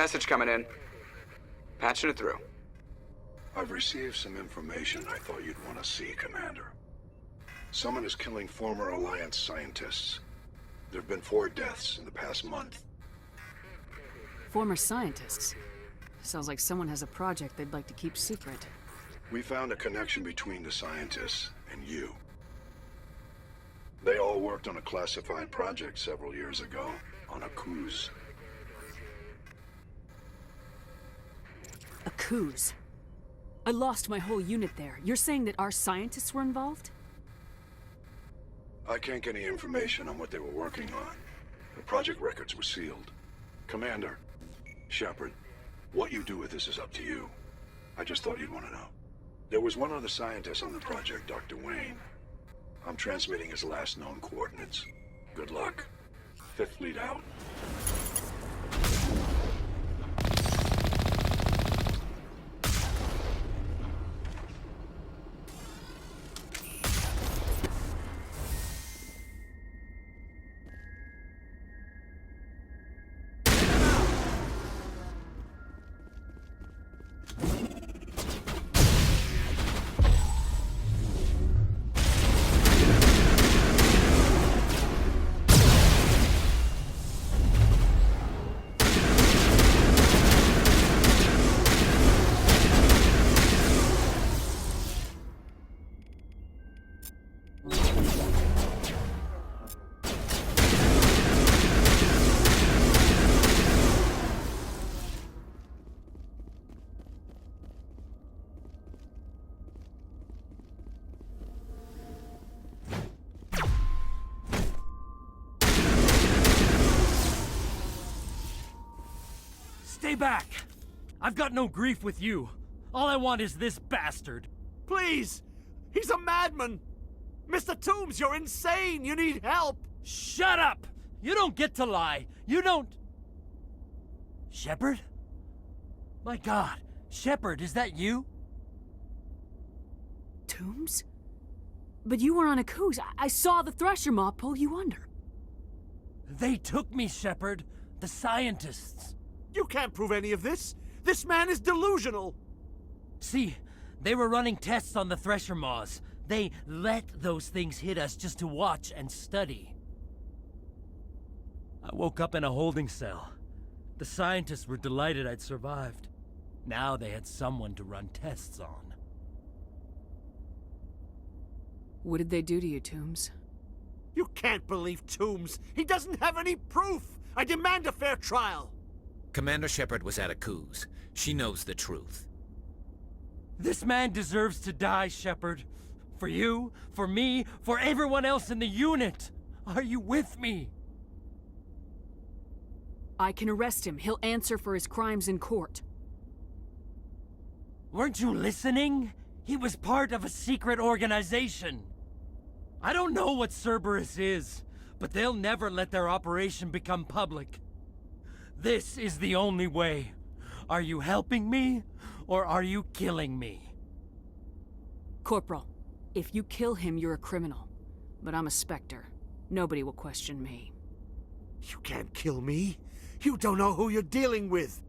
Message coming in. Patching it through. I've received some information I thought you'd want to see, Commander. Someone is killing former Alliance scientists. There have been 4 deaths in the past month. Former scientists? Sounds like someone has a project they'd like to keep secret. We found a connection between the scientists and you. They all worked on a classified project several years ago, on Akuz. Akuz? I lost my whole unit there. You're saying that our scientists were involved? I can't get any information on what they were working on. The project records were sealed. Commander, Shepard, what you do with this is up to you. I just thought you'd want to know. There was one other scientist on the project, Dr. Wayne. I'm transmitting his last known coordinates. Good luck. 5th Fleet out. Stay back! I've got no grief with you. All I want is this bastard. Please! He's a madman! Mr. Toombs, you're insane! You need help! Shut up! You don't get to lie. You don't... Shepard? My God, Shepard, is that you? Toombs? But you were on Akuz. I saw the Thresher Maw pull you under. They took me, Shepard. The scientists. You can't prove any of this! This man is delusional! See, they were running tests on the Thresher Maws. They let those things hit us just to watch and study. I woke up in a holding cell. The scientists were delighted I'd survived. Now they had someone to run tests on. What did they do to you, Toombs? You can't believe Toombs! He doesn't have any proof! I demand a fair trial! Commander Shepard was at Akuz. She knows the truth. This man deserves to die, Shepard. For you, for me, for everyone else in the unit. Are you with me? I can arrest him. He'll answer for his crimes in court. Weren't you listening? He was part of a secret organization. I don't know what Cerberus is, but they'll never let their operation become public. This is the only way. Are you helping me, or are you killing me? Corporal, if you kill him, you're a criminal. But I'm a Spectre. Nobody will question me. You can't kill me! You don't know who you're dealing with!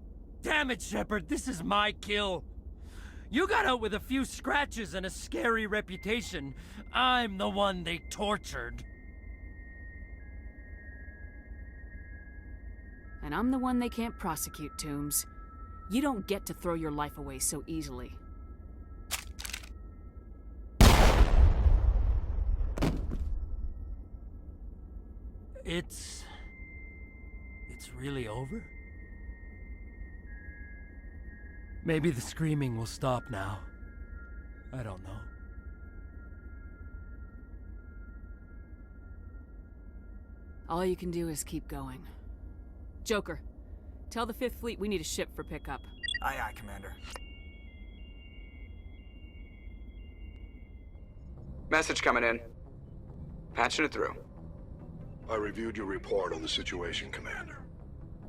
Damn it, Shepard, this is my kill! You got out with a few scratches and a scary reputation. I'm the one they tortured. And I'm the one they can't prosecute, Toombs. You don't get to throw your life away so easily. It's really over? Maybe the screaming will stop now. I don't know. All you can do is keep going. Joker, tell the 5th Fleet we need a ship for pickup. Aye, aye, Commander. Message coming in. Patching it through. I reviewed your report on the situation, Commander.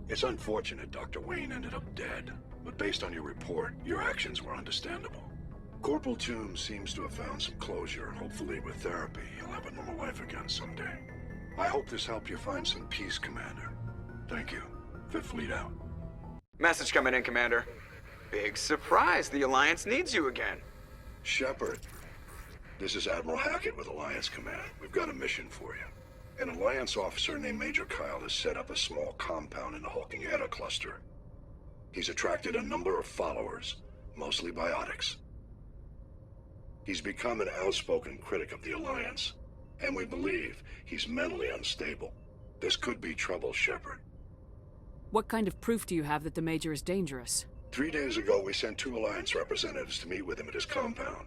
It's unfortunate Dr. Wayne ended up dead, but based on your report, your actions were understandable. Corporal Toombs seems to have found some closure, and hopefully with therapy, he'll have a normal life again someday. I hope this helped you find some peace, Commander. Thank you. 5th Fleet out. Message coming in, Commander. Big surprise, the Alliance needs you again. Shepard, this is Admiral Hackett with Alliance Command. We've got a mission for you. An Alliance officer named Major Kyle has set up a small compound in the Hulking Eta cluster. He's attracted a number of followers, mostly biotics. He's become an outspoken critic of the Alliance, and we believe he's mentally unstable. This could be trouble, Shepard. What kind of proof do you have that the Major is dangerous? 3 days ago, we sent 2 Alliance representatives to meet with him at his compound.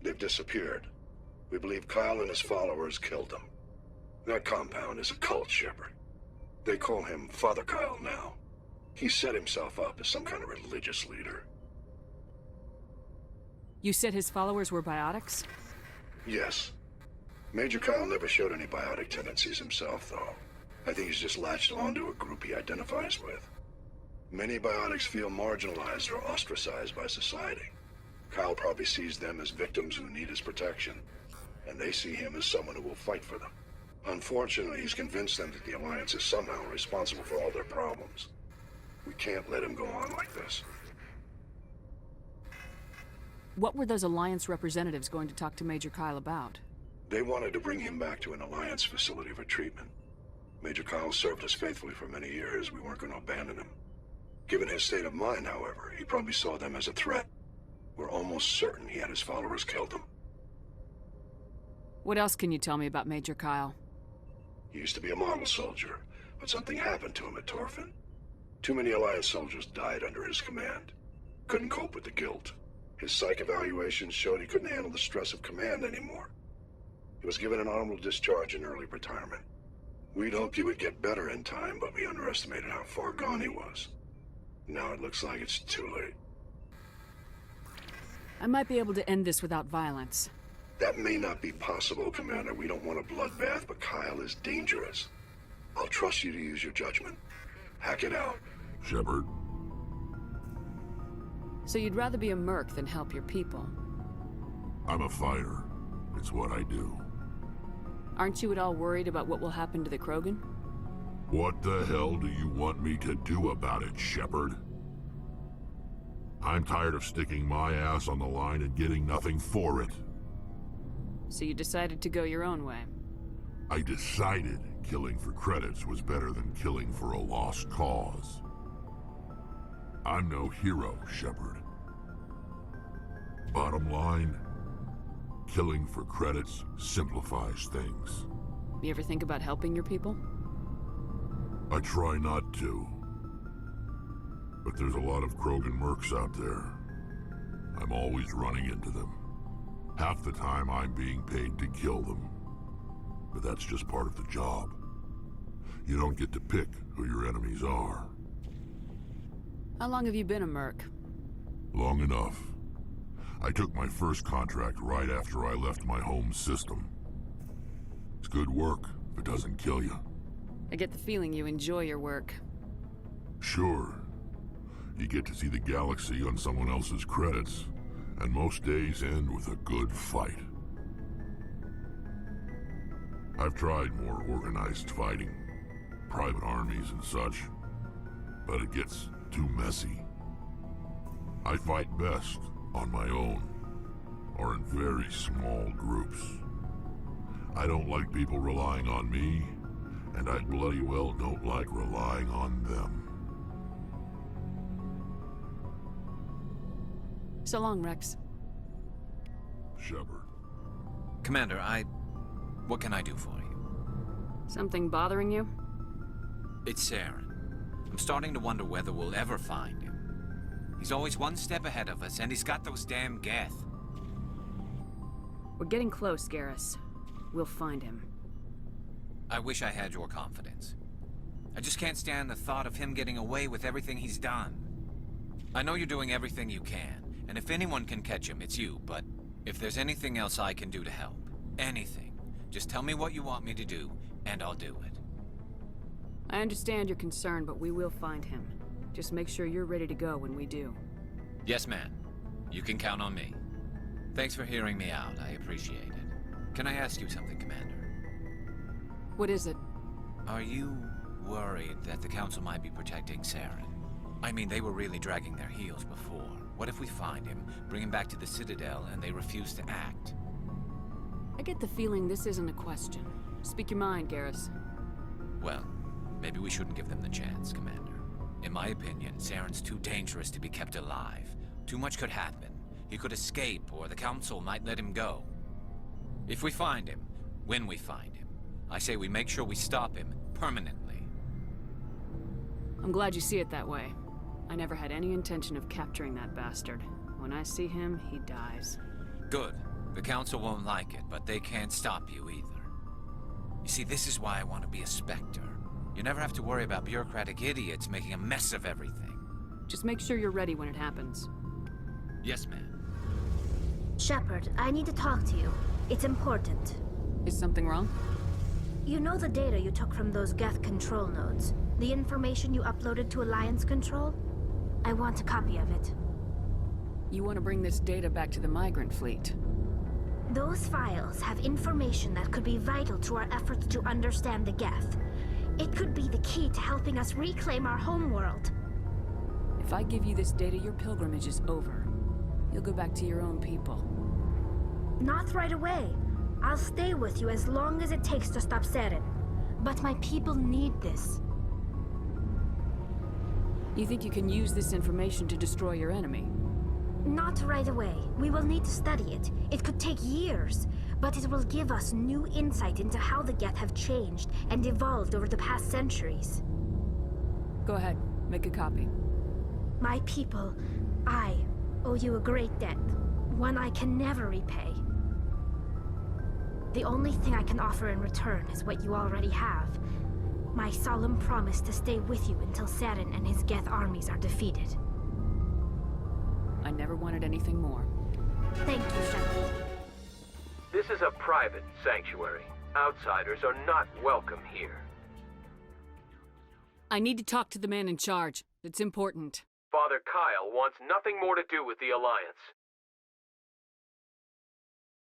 They've disappeared. We believe Kyle and his followers killed them. That compound is a cult, Shepard. They call him Father Kyle now. He set himself up as some kind of religious leader. You said his followers were biotics? Yes. Major Kyle never showed any biotic tendencies himself, though. I think he's just latched onto a group he identifies with. Many biotics feel marginalized or ostracized by society. Kyle probably sees them as victims who need his protection, and they see him as someone who will fight for them. Unfortunately, he's convinced them that the Alliance is somehow responsible for all their problems. We can't let him go on like this. What were those Alliance representatives going to talk to Major Kyle about? They wanted to bring him back to an Alliance facility for treatment. Major Kyle served us faithfully for many years. We weren't going to abandon him. Given his state of mind, however, he probably saw them as a threat. We're almost certain he had his followers killed him. What else can you tell me about Major Kyle? He used to be a model soldier, but something happened to him at Torfin. Too many Alliance soldiers died under his command. Couldn't cope with the guilt. His psych evaluations showed he couldn't handle the stress of command anymore. He was given an honorable discharge in early retirement. We'd hoped he would get better in time, but we underestimated how far gone he was. Now it looks like it's too late. I might be able to end this without violence. That may not be possible, Commander. We don't want a bloodbath, but Kyle is dangerous. I'll trust you to use your judgment. Hack it out. Shepard, So you'd rather be a merc than help your people? I'm a fighter. It's what I do. Aren't you at all worried about what will happen to the Krogan? What the hell do you want me to do about it, Shepard? I'm tired of sticking my ass on the line and getting nothing for it. So you decided to go your own way? I decided killing for credits was better than killing for a lost cause. I'm no hero, Shepard. Bottom line, killing for credits simplifies things. You ever think about helping your people? I try not to. But there's a lot of Krogan mercs out there. I'm always running into them. Half the time I'm being paid to kill them. But that's just part of the job. You don't get to pick who your enemies are. How long have you been a merc? Long enough. I took my first contract right after I left my home system. It's good work if it doesn't kill you. I get the feeling you enjoy your work. Sure. You get to see the galaxy on someone else's credits, and most days end with a good fight. I've tried more organized fighting, private armies and such, but it gets too messy. I fight best on my own, or in very small groups. I don't like people relying on me, and I bloody well don't like relying on them. So long, Rex. Shepard. Commander, what can I do for you? Something bothering you? It's Saren. I'm starting to wonder whether we'll ever find him. He's always one step ahead of us, and he's got those damn Geth. We're getting close, Garrus. We'll find him. I wish I had your confidence. I just can't stand the thought of him getting away with everything he's done. I know you're doing everything you can, and if anyone can catch him, it's you, but if there's anything else I can do to help, anything, just tell me what you want me to do, and I'll do it. I understand your concern, but we will find him. Just make sure you're ready to go when we do. Yes, ma'am. You can count on me. Thanks for hearing me out. I appreciate it. Can I ask you something, Commander? What is it? Are you worried that the Council might be protecting Saren? I mean, they were really dragging their heels before. What if we find him, bring him back to the Citadel, and they refuse to act? I get the feeling this isn't a question. Speak your mind, Garrus. Well, maybe we shouldn't give them the chance, Commander. In my opinion, Saren's too dangerous to be kept alive. Too much could happen. He could escape, or the Council might let him go. If we find him, when we find him, I say we make sure we stop him permanently. I'm glad you see it that way. I never had any intention of capturing that bastard. When I see him, he dies. Good. The Council won't like it, but they can't stop you either. You see, this is why I want to be a Spectre. You never have to worry about bureaucratic idiots making a mess of everything. Just make sure you're ready when it happens. Yes, ma'am. Shepard, I need to talk to you. It's important. Is something wrong? You know the data you took from those Geth control nodes? The information you uploaded to Alliance Control? I want a copy of it. You want to bring this data back to the migrant fleet? Those files have information that could be vital to our efforts to understand the Geth. It could be the key to helping us reclaim our homeworld. If I give you this data, your pilgrimage is over. You'll go back to your own people. Not right away. I'll stay with you as long as it takes to stop Saren. But my people need this. You think you can use this information to destroy your enemy? Not right away. We will need to study it. It could take years, but it will give us new insight into how the Geth have changed and evolved over the past centuries. Go ahead, make a copy. My people, I owe you a great debt, one I can never repay. The only thing I can offer in return is what you already have. My solemn promise to stay with you until Saren and his Geth armies are defeated. I never wanted anything more. Thank you, Shepard. This is a private sanctuary. Outsiders are not welcome here. I need to talk to the man in charge. It's important. Father Kyle wants nothing more to do with the Alliance.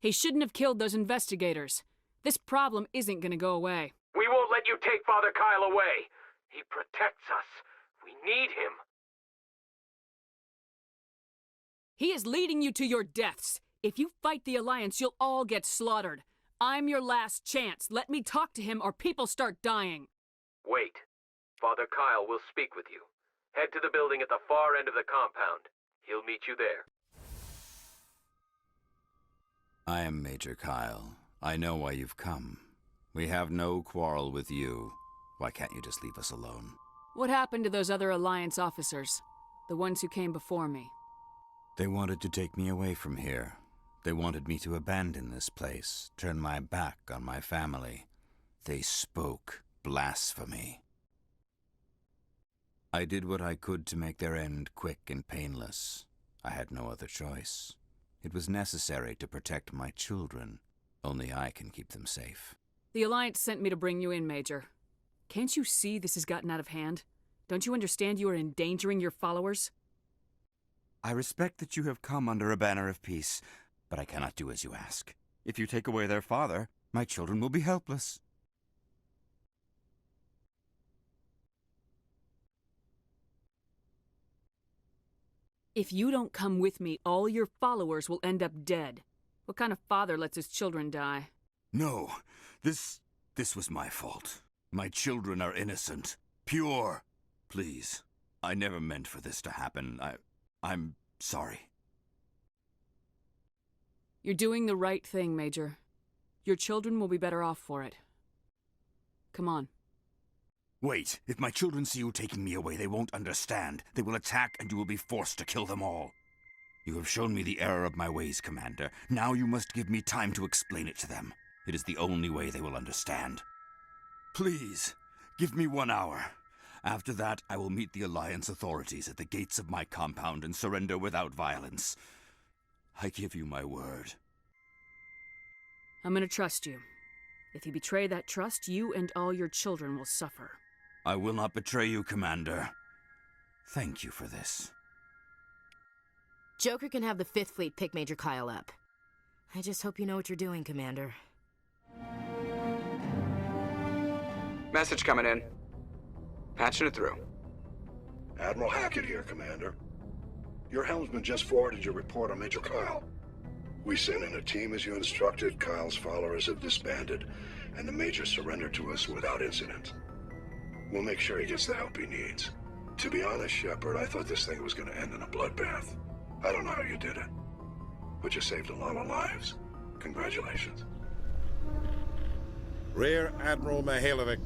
He shouldn't have killed those investigators. This problem isn't gonna go away. We won't let you take Father Kyle away. He protects us. We need him. He is leading you to your deaths. If you fight the Alliance, you'll all get slaughtered. I'm your last chance. Let me talk to him or people start dying. Wait. Father Kyle will speak with you. Head to the building at the far end of the compound. He'll meet you there. I am Major Kyle. I know why you've come. We have no quarrel with you. Why can't you just leave us alone? What happened to those other Alliance officers? The ones who came before me? They wanted to take me away from here. They wanted me to abandon this place, turn my back on my family. They spoke blasphemy. I did what I could to make their end quick and painless. I had no other choice. It was necessary to protect my children. Only I can keep them safe. The Alliance sent me to bring you in, Major. Can't you see this has gotten out of hand? Don't you understand you are endangering your followers? I respect that you have come under a banner of peace, but I cannot do as you ask. If you take away their father, my children will be helpless. If you don't come with me, all your followers will end up dead. What kind of father lets his children die? No, this was my fault. My children are innocent, pure. Please, I never meant for this to happen. I'm sorry. You're doing the right thing, Major. Your children will be better off for it. Come on. Wait, if my children see you taking me away, they won't understand. They will attack and you will be forced to kill them all. You have shown me the error of my ways, Commander. Now you must give me time to explain it to them. It is the only way they will understand. Please, give me 1 hour. After that, I will meet the Alliance authorities at the gates of my compound and surrender without violence. I give you my word. I'm gonna trust you. If you betray that trust, you and all your children will suffer. I will not betray you, Commander. Thank you for this. Joker can have the 5th Fleet pick Major Kyle up. I just hope you know what you're doing, Commander. Message coming in. Patching it through. Admiral Hackett here, Commander. Your helmsman just forwarded your report on Major Kyle. We sent in a team as you instructed. Kyle's followers have disbanded, and the Major surrendered to us without incident. We'll make sure he gets the help he needs. To be honest, Shepard, I thought this thing was going to end in a bloodbath. I don't know how you did it, but you saved a lot of lives. Congratulations. Rear Admiral Mihailovic,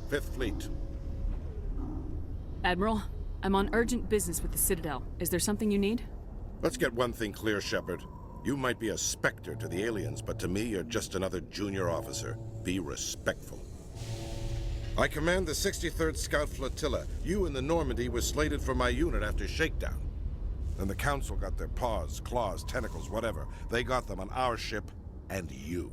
5th Fleet. Admiral, I'm on urgent business with the Citadel. Is there something you need? Let's get one thing clear, Shepard. You might be a Spectre to the aliens, but to me, you're just another junior officer. Be respectful. I command the 63rd Scout Flotilla. You and the Normandy were slated for my unit after shakedown. Then the Council got their paws, claws, tentacles, whatever. They got them on our ship, and you.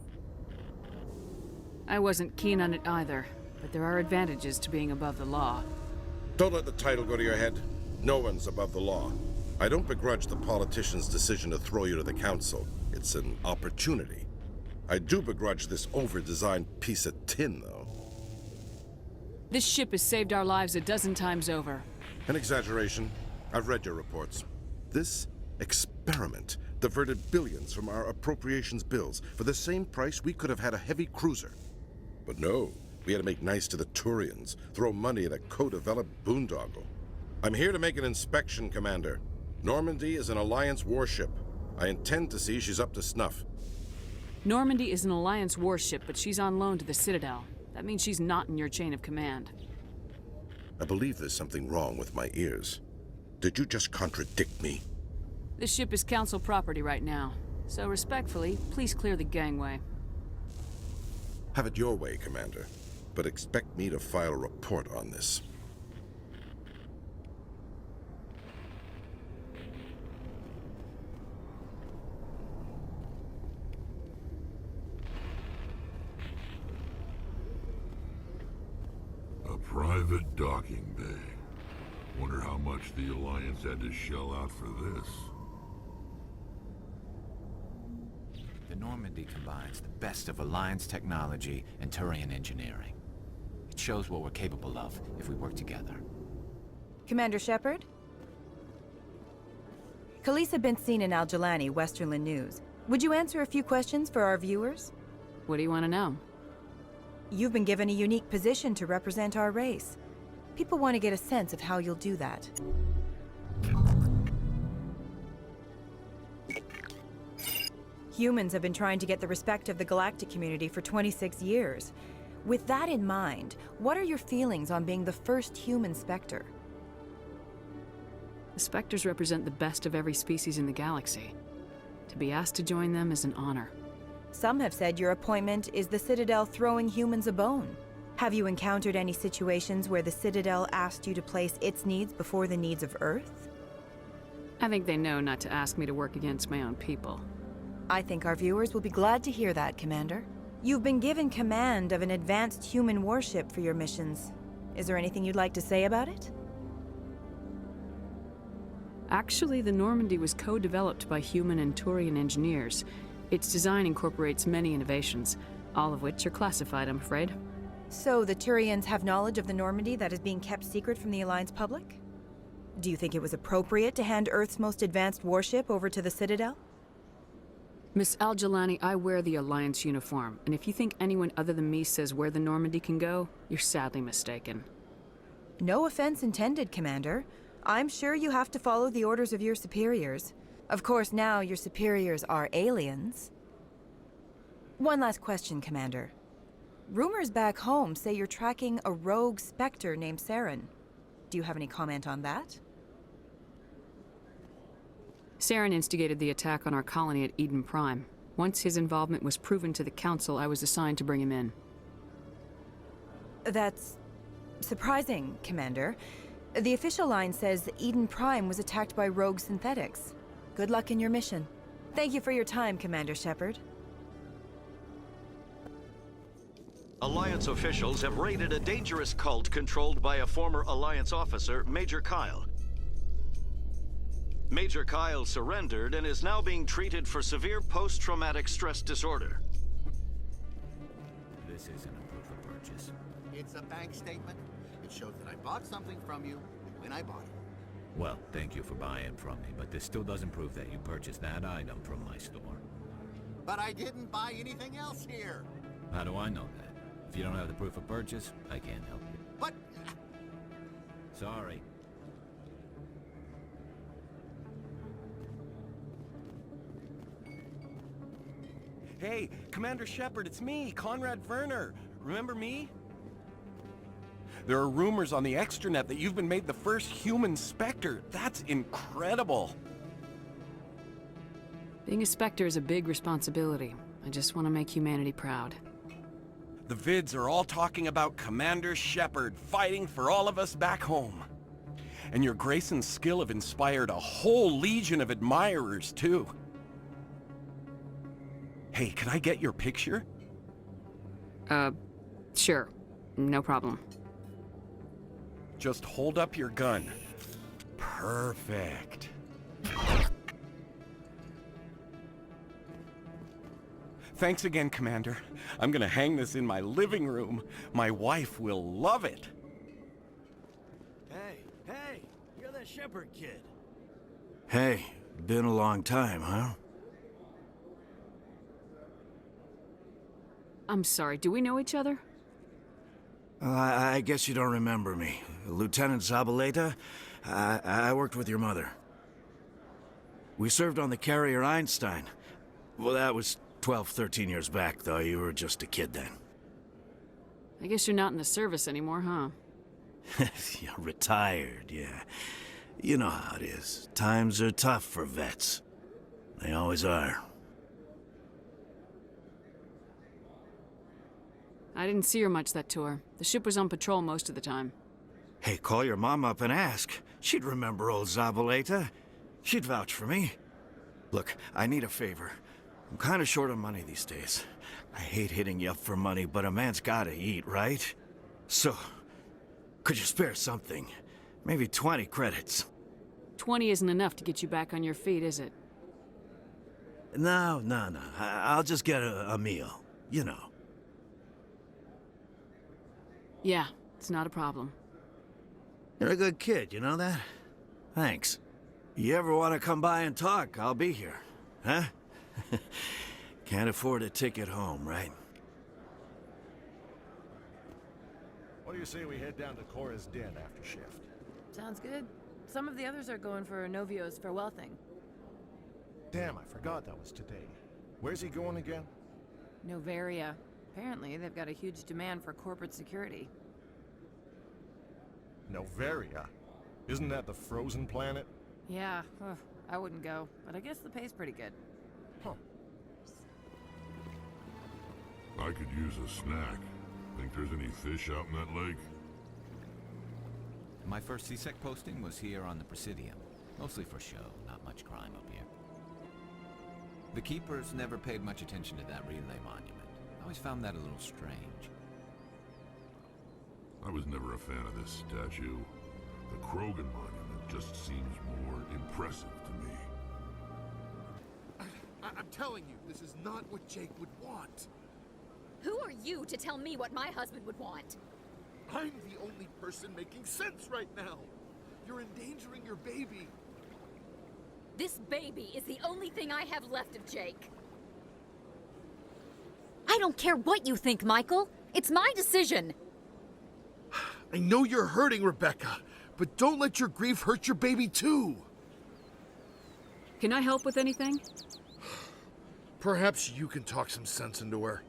I wasn't keen on it either, but there are advantages to being above the law. Don't let the title go to your head. No one's above the law. I don't begrudge the politician's decision to throw you to the Council. It's an opportunity. I do begrudge this over-designed piece of tin, though. This ship has saved our lives a dozen times over. An exaggeration. I've read your reports. This experiment diverted billions from our appropriations bills. For the same price, we could have had a heavy cruiser. But no, we had to make nice to the Turians, throw money at a co-developed boondoggle. I'm here to make an inspection, Commander. Normandy is an Alliance warship. I intend to see she's up to snuff. Normandy is an Alliance warship, but she's on loan to the Citadel. That means she's not in your chain of command. I believe there's something wrong with my ears. Did you just contradict me? This ship is Council property right now. So respectfully, please clear the gangway. Have it your way, Commander. But expect me to file a report on this. A private docking bay. Wonder how much the Alliance had to shell out for this. The Normandy combines the best of Alliance technology and Turian engineering. It shows what we're capable of if we work together. Commander Shepard? Khalisah bint Sinan Al-Jilani, Westerland News. Would you answer a few questions for our viewers? What do you want to know? You've been given a unique position to represent our race. People want to get a sense of how you'll do that. Humans have been trying to get the respect of the galactic community for 26 years. With that in mind, what are your feelings on being the first human Spectre? The Spectres represent the best of every species in the galaxy. To be asked to join them is an honor. Some have said your appointment is the Citadel throwing humans a bone. Have you encountered any situations where the Citadel asked you to place its needs before the needs of Earth? I think they know not to ask me to work against my own people. I think our viewers will be glad to hear that, Commander. You've been given command of an advanced human warship for your missions. Is there anything you'd like to say about it? Actually, the Normandy was co-developed by human and Turian engineers. Its design incorporates many innovations, all of which are classified, I'm afraid. So the Turians have knowledge of the Normandy that is being kept secret from the Alliance public? Do you think it was appropriate to hand Earth's most advanced warship over to the Citadel? Miss Al-Jilani, I wear the Alliance uniform, and if you think anyone other than me says where the Normandy can go, you're sadly mistaken. No offense intended, Commander. I'm sure you have to follow the orders of your superiors. Of course, now your superiors are aliens. One last question, Commander. Rumors back home say you're tracking a rogue Spectre named Saren. Do you have any comment on that? Saren instigated the attack on our colony at Eden Prime. Once his involvement was proven to the Council, I was assigned to bring him in. That's surprising, Commander. The official line says Eden Prime was attacked by rogue synthetics. Good luck in your mission. Thank you for your time, Commander Shepard. Alliance officials have raided a dangerous cult controlled by a former Alliance officer, Major Kyle. Major Kyle surrendered and is now being treated for severe post-traumatic stress disorder. This isn't a proof of purchase. It's a bank statement. It shows that I bought something from you when I bought it. Well, thank you for buying from me, but this still doesn't prove that you purchased that item from my store. But I didn't buy anything else here. How do I know that? If you don't have the proof of purchase, I can't help you. But... Sorry. Hey, Commander Shepard, it's me, Conrad Werner. Remember me? There are rumors on the extranet that you've been made the first human Spectre. That's incredible. Being a Spectre is a big responsibility. I just want to make humanity proud. The vids are all talking about Commander Shepard fighting for all of us back home. And your grace and skill have inspired a whole legion of admirers, too. Hey, can I get your picture? Sure. No problem. Just hold up your gun. Perfect. Thanks again, Commander. I'm gonna hang this in my living room. My wife will love it. Hey, you're that Shepard kid. Hey, been a long time, huh? I'm sorry, do we know each other? I guess you don't remember me. Lieutenant Zabaleta? I worked with your mother. We served on the carrier Einstein. Well, that was 12, 13 years back, though. You were just a kid then. I guess you're not in the service anymore, huh? Yeah, retired, yeah. You know how it is. Times are tough for vets. They always are. I didn't see her much that tour. The ship was on patrol most of the time. Hey, call your mom up and ask. She'd remember old Zabaleta. She'd vouch for me. Look, I need a favor. I'm kind of short on money these days. I hate hitting you up for money, but a man's gotta eat, right? So, could you spare something? Maybe 20 credits. 20 isn't enough to get you back on your feet, is it? No. I'll just get a meal. You know. Yeah, it's not a problem. You're a good kid, you know that? Thanks. You ever want to come by and talk, I'll be here. Huh? Can't afford a ticket home, right? What do you say we head down to Cora's den after shift? Sounds good. Some of the others are going for Novio's farewell thing. Damn, I forgot that was today. Where's he going again? Noveria. Apparently, they've got a huge demand for corporate security. Noveria? Isn't that the frozen planet? Yeah, I wouldn't go, but I guess the pay's pretty good. Huh. I could use a snack. Think there's any fish out in that lake? My first CSEC posting was here on the Presidium. Mostly for show, not much crime up here. The Keepers never paid much attention to that relay monument. I always found that a little strange. I was never a fan of this statue. The Krogan monument just seems more impressive to me. I'm telling you, this is not what Jake would want. Who are you to tell me what my husband would want? I'm the only person making sense right now. You're endangering your baby. This baby is the only thing I have left of Jake. I don't care what you think, Michael. It's my decision. I know you're hurting, Rebecca, but don't let your grief hurt your baby too. Can I help with anything? Perhaps you can talk some sense into her.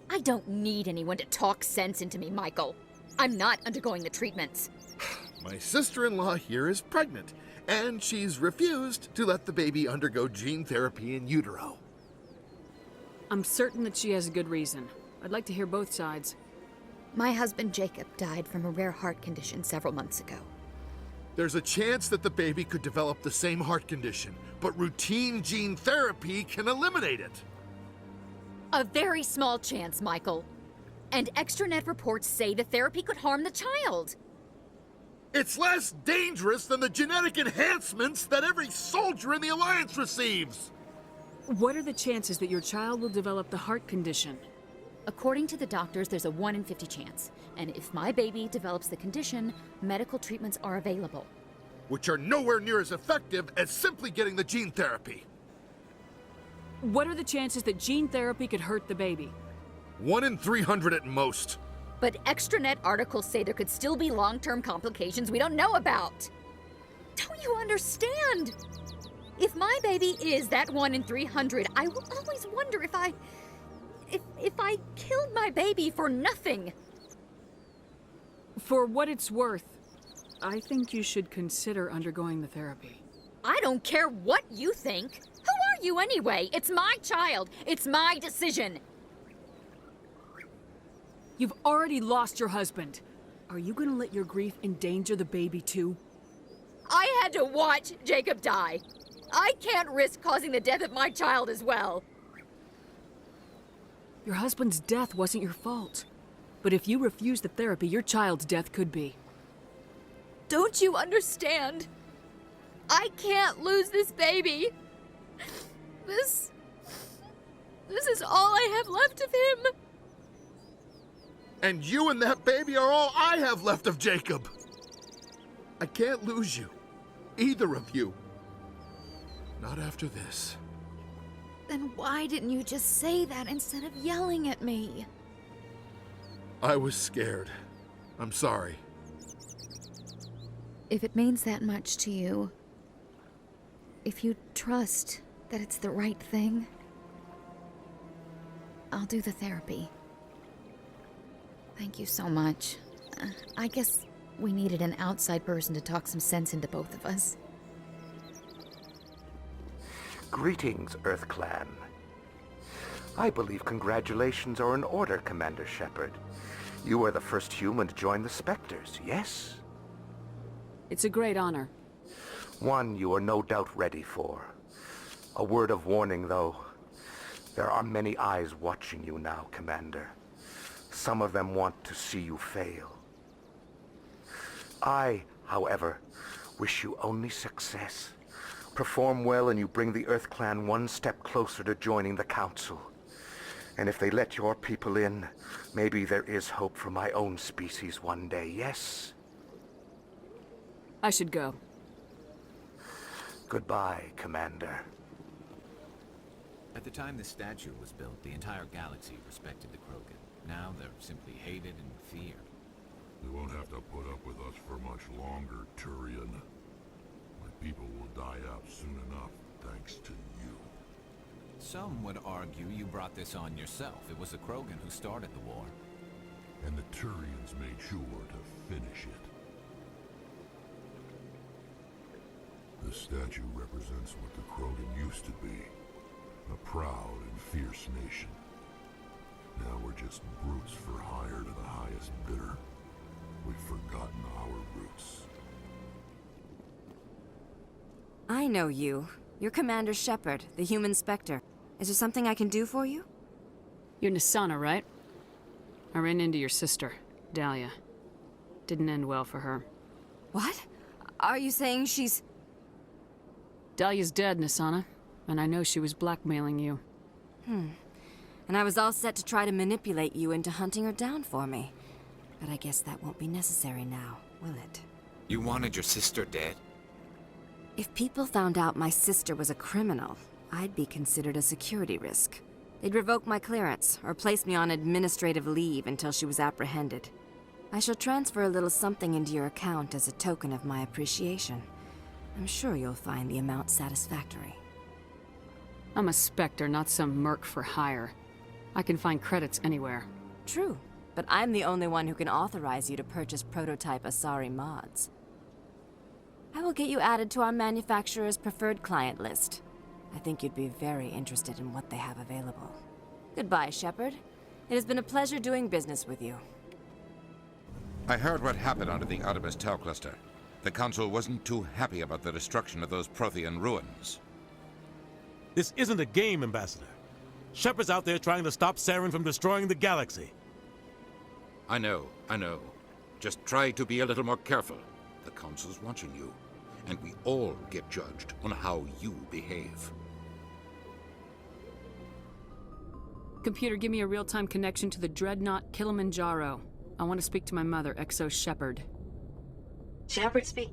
I don't need anyone to talk sense into me, Michael. I'm not undergoing the treatments. My sister-in-law here is pregnant, and she's refused to let the baby undergo gene therapy in utero. I'm certain that she has a good reason. I'd like to hear both sides. My husband Jacob died from a rare heart condition several months ago. There's a chance that the baby could develop the same heart condition, but routine gene therapy can eliminate it. A very small chance, Michael. And extranet reports say the therapy could harm the child. It's less dangerous than the genetic enhancements that every soldier in the Alliance receives. What are the chances that your child will develop the heart condition? According to the doctors, there's a 1 in 50 chance. And if my baby develops the condition, medical treatments are available. which are nowhere near as effective as simply getting the gene therapy. What are the chances that gene therapy could hurt the baby? 1 in 300 at most. But extranet articles say there could still be long-term complications we don't know about. Don't you understand? If my baby is that 1 in 300, I will always wonder if I killed my baby for nothing. For what it's worth, I think you should consider undergoing the therapy. I don't care what you think. Who are you anyway? It's my child. It's my decision. You've already lost your husband. Are you gonna let your grief endanger the baby too? I had to watch Jacob die. I can't risk causing the death of my child as well. Your husband's death wasn't your fault. But if you refuse the therapy, your child's death could be. Don't you understand? I can't lose this baby. This is all I have left of him. And you and that baby are all I have left of Jacob. I can't lose you. Either of you. Not after this. Then why didn't you just say that instead of yelling at me? I was scared. I'm sorry. If it means that much to you, if you trust that it's the right thing, I'll do the therapy. Thank you so much. I guess we needed an outside person to talk some sense into both of us. Greetings, Earth Clan. I believe congratulations are in order, Commander Shepard. You are the first human to join the Spectres, yes? It's a great honor. One you are no doubt ready for. A word of warning, though. There are many eyes watching you now, Commander. Some of them want to see you fail. I, however, wish you only success. Perform well and you bring the Earth Clan one step closer to joining the Council. And if they let your people in, maybe there is hope for my own species one day, yes? I should go. Goodbye, Commander. At the time this statue was built, the entire galaxy respected the Krogan. Now they're simply hated and feared. They won't have to put up with us for much longer, Turian. My people will die out soon enough, thanks to you. Some would argue you brought this on yourself. It was the Krogan who started the war. And the Turians made sure to finish it. This statue represents what the Krogan used to be. A proud and fierce nation. Now we're just brutes for hire to the highest bidder. We've forgotten our roots. I know you. You're Commander Shepard, the human Spectre. Is there something I can do for you? You're Nassana, right? I ran into your sister, Dahlia. Didn't end well for her. What? Are you saying she's... Dahlia's dead, Nassana. And I know she was blackmailing you. And I was all set to try to manipulate you into hunting her down for me. But I guess that won't be necessary now, will it? You wanted your sister dead? If people found out my sister was a criminal, I'd be considered a security risk. They'd revoke my clearance, or place me on administrative leave until she was apprehended. I shall transfer a little something into your account as a token of my appreciation. I'm sure you'll find the amount satisfactory. I'm a Spectre, not some merc for hire. I can find credits anywhere. True, but I'm the only one who can authorize you to purchase prototype Asari mods. I will get you added to our manufacturer's preferred client list. I think you'd be very interested in what they have available. Goodbye, Shepard. It has been a pleasure doing business with you. I heard what happened under the Artemis Tau Cluster. The Council wasn't too happy about the destruction of those Prothean ruins. This isn't a game, Ambassador. Shepard's out there trying to stop Saren from destroying the galaxy. I know. Just try to be a little more careful. The Council's watching you, and we all get judged on how you behave. Computer, give me a real-time connection to the Dreadnought Kilimanjaro. I want to speak to my mother, Exo Shepard. Shepard speak.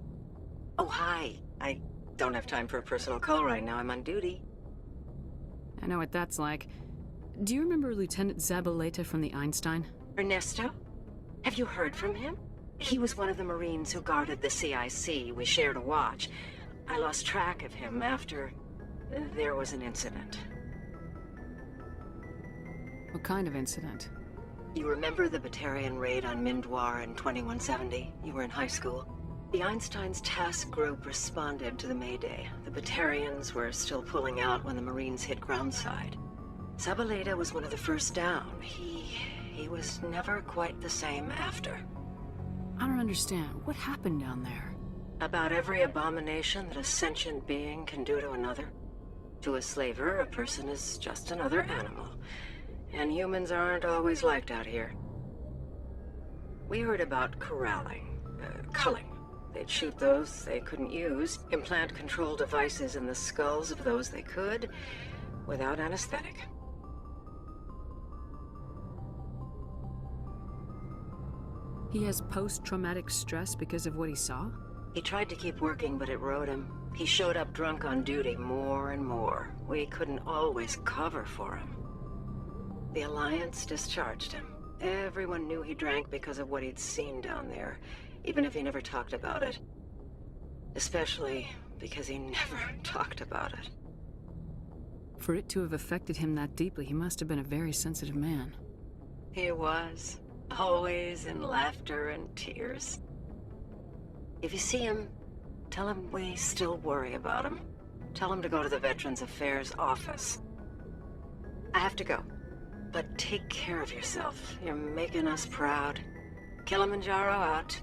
Oh, hi. I don't have time for a personal call right now. I'm on duty. I know what that's like. Do you remember Lieutenant Zabaleta from the Einstein? Ernesto? Have you heard from him? He was one of the Marines who guarded the CIC. We shared a watch. I lost track of him after there was an incident. What kind of incident? You remember the Batarian raid on Mindwar in 2170? You were in high school. The Einstein's task group responded to the Mayday. The Batarians were still pulling out when the Marines hit groundside. Zabaleta was one of the first down. He was never quite the same after. I don't understand. What happened down there? About every abomination that a sentient being can do to another. To a slaver, a person is just another animal. And humans aren't always liked out here. We heard about corralling, culling. They'd shoot those they couldn't use, implant control devices in the skulls of those they could, without anesthetic. He has post-traumatic stress because of what he saw? He tried to keep working, but it rode him. He showed up drunk on duty more and more. We couldn't always cover for him. The Alliance discharged him. Everyone knew he drank because of what he'd seen down there, even if he never talked about it. Especially because he never talked about it. For it to have affected him that deeply, he must have been a very sensitive man. He was. Always in laughter and tears. If you see him, tell him we still worry about him. Tell him to go to the Veterans Affairs office. I have to go. But take care of yourself. You're making us proud. Kilimanjaro out.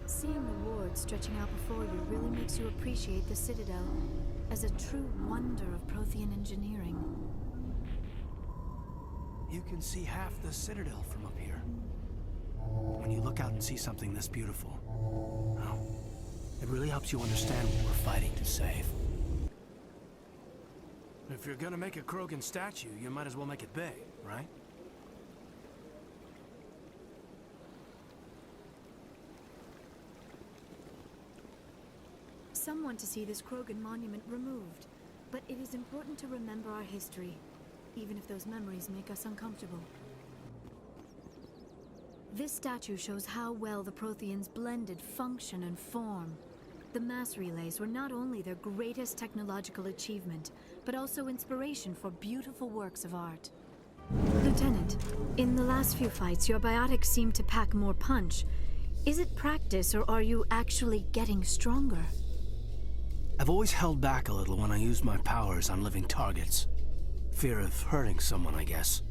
Seeing the ward stretching out before you really makes you appreciate the Citadel as a true wonder of Prothean engineering. You can see half the Citadel from up here. When you look out and see something this beautiful, oh, it really helps you understand what we're fighting to save. If you're gonna make a Krogan statue, you might as well make it big, right? Some want to see this Krogan monument removed, but it is important to remember our history, even if those memories make us uncomfortable. This statue shows how well the Protheans blended function and form. The mass relays were not only their greatest technological achievement, but also inspiration for beautiful works of art. Lieutenant, in the last few fights, your biotics seem to pack more punch. Is it practice, or are you actually getting stronger? I've always held back a little when I use my powers on living targets. Fear of hurting someone, I guess.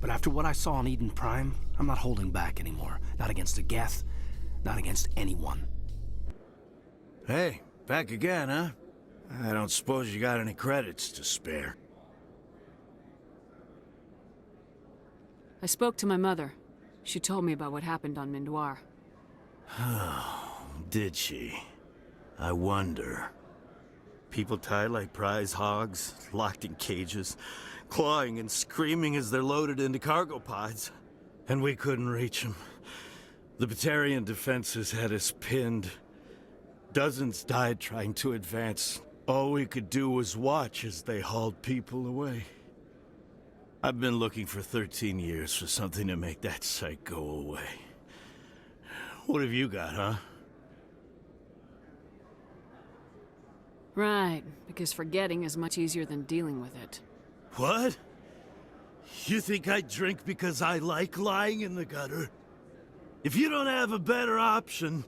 But after what I saw on Eden Prime, I'm not holding back anymore. Not against a Geth, not against anyone. Hey, back again, huh? I don't suppose you got any credits to spare. I spoke to my mother. She told me about what happened on Mindwar. Oh, did she? I wonder. People tied like prize hogs, locked in cages, clawing and screaming as they're loaded into cargo pods. And we couldn't reach them. The Batarian defenses had us pinned. Dozens died trying to advance. All we could do was watch as they hauled people away. I've been looking for 13 years for something to make that sight go away. What have you got, huh? Right, because forgetting is much easier than dealing with it. What? You think I drink because I like lying in the gutter? If you don't have a better option,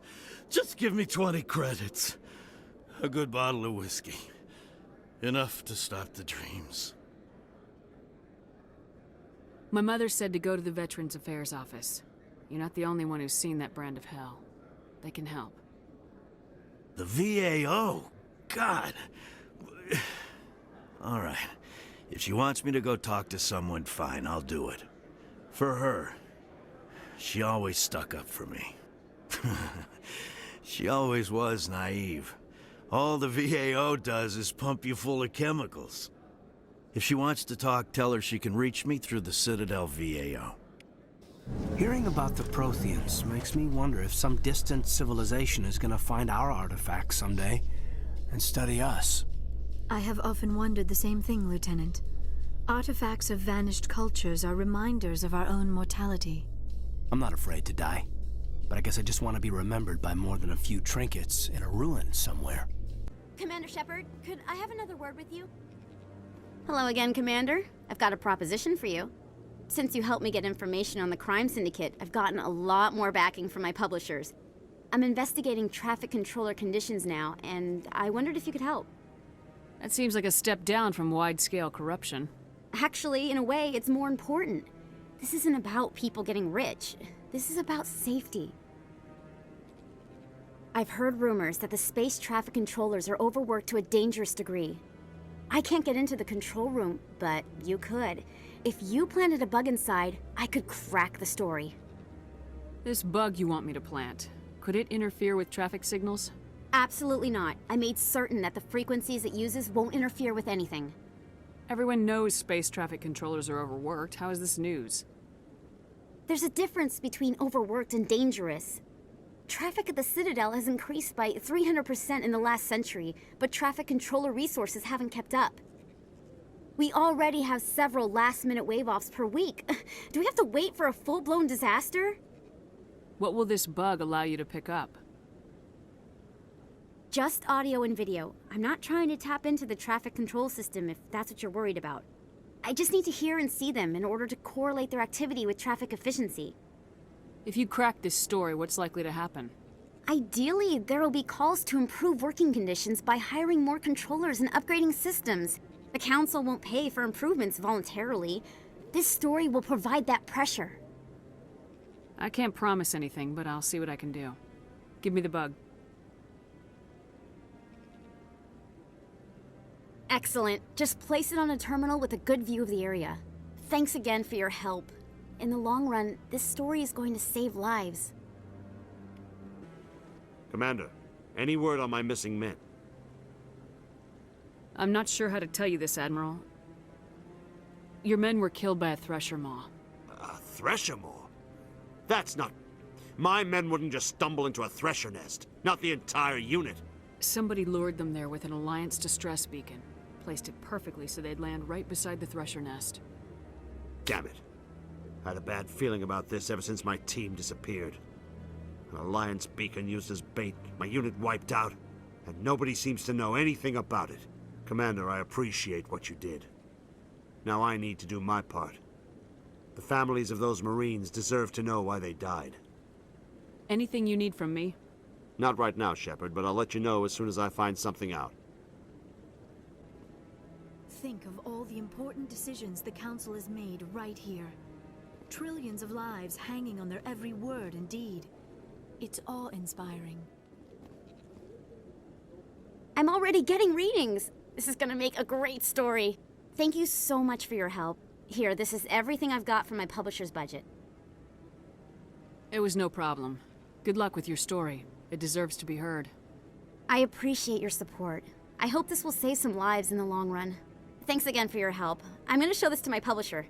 just give me 20 credits. A good bottle of whiskey. Enough to stop the dreams. My mother said to go to the Veterans Affairs office. You're not the only one who's seen that brand of hell. They can help. The VAO? God. All right. If she wants me to go talk to someone, fine, I'll do it. For her. She always stuck up for me. She always was naive. All the VAO does is pump you full of chemicals. If she wants to talk, tell her she can reach me through the Citadel VAO. Hearing about the Protheans makes me wonder if some distant civilization is gonna find our artifacts someday and study us. I have often wondered the same thing, Lieutenant. Artifacts of vanished cultures are reminders of our own mortality. I'm not afraid to die, but I guess I just want to be remembered by more than a few trinkets in a ruin somewhere. Commander Shepard, could I have another word with you? Hello again, Commander. I've got a proposition for you. Since you helped me get information on the crime syndicate, I've gotten a lot more backing from my publishers. I'm investigating traffic controller conditions now, and I wondered if you could help. That seems like a step down from wide-scale corruption. Actually, in a way, it's more important. This isn't about people getting rich. This is about safety. I've heard rumors that the space traffic controllers are overworked to a dangerous degree. I can't get into the control room, but you could. If you planted a bug inside, I could crack the story. This bug you want me to plant, could it interfere with traffic signals? Absolutely not. I made certain that the frequencies it uses won't interfere with anything. Everyone knows space traffic controllers are overworked. How is this news? There's a difference between overworked and dangerous. Traffic at the Citadel has increased by 300% in the last century, but traffic controller resources haven't kept up. We already have several last-minute wave-offs per week. Do we have to wait for a full-blown disaster? What will this bug allow you to pick up? Just audio and video. I'm not trying to tap into the traffic control system if that's what you're worried about. I just need to hear and see them in order to correlate their activity with traffic efficiency. If you crack this story, what's likely to happen? Ideally, there will be calls to improve working conditions by hiring more controllers and upgrading systems. The Council won't pay for improvements voluntarily. This story will provide that pressure. I can't promise anything, but I'll see what I can do. Give me the bug. Excellent. Just place it on a terminal with a good view of the area. Thanks again for your help. In the long run, this story is going to save lives. Commander, any word on my missing men? I'm not sure how to tell you this, Admiral. Your men were killed by a Thresher Maw. A Thresher Maw? That's not... My men wouldn't just stumble into a Thresher nest. Not the entire unit. Somebody lured them there with an Alliance distress beacon. Placed it perfectly so they'd land right beside the Thresher nest. Damn it. I had a bad feeling about this ever since my team disappeared. An Alliance beacon used as bait, my unit wiped out, and nobody seems to know anything about it. Commander, I appreciate what you did. Now I need to do my part. The families of those Marines deserve to know why they died. Anything you need from me? Not right now, Shepard, but I'll let you know as soon as I find something out. Think of all the important decisions the Council has made right here. Trillions of lives hanging on their every word and deed. It's awe-inspiring. I'm already getting readings. This is gonna make a great story. Thank you so much for your help. Here, this is everything I've got from my publisher's budget. It was no problem. Good luck with your story. It deserves to be heard. I appreciate your support. I hope this will save some lives in the long run. Thanks again for your help. I'm gonna show this to my publisher.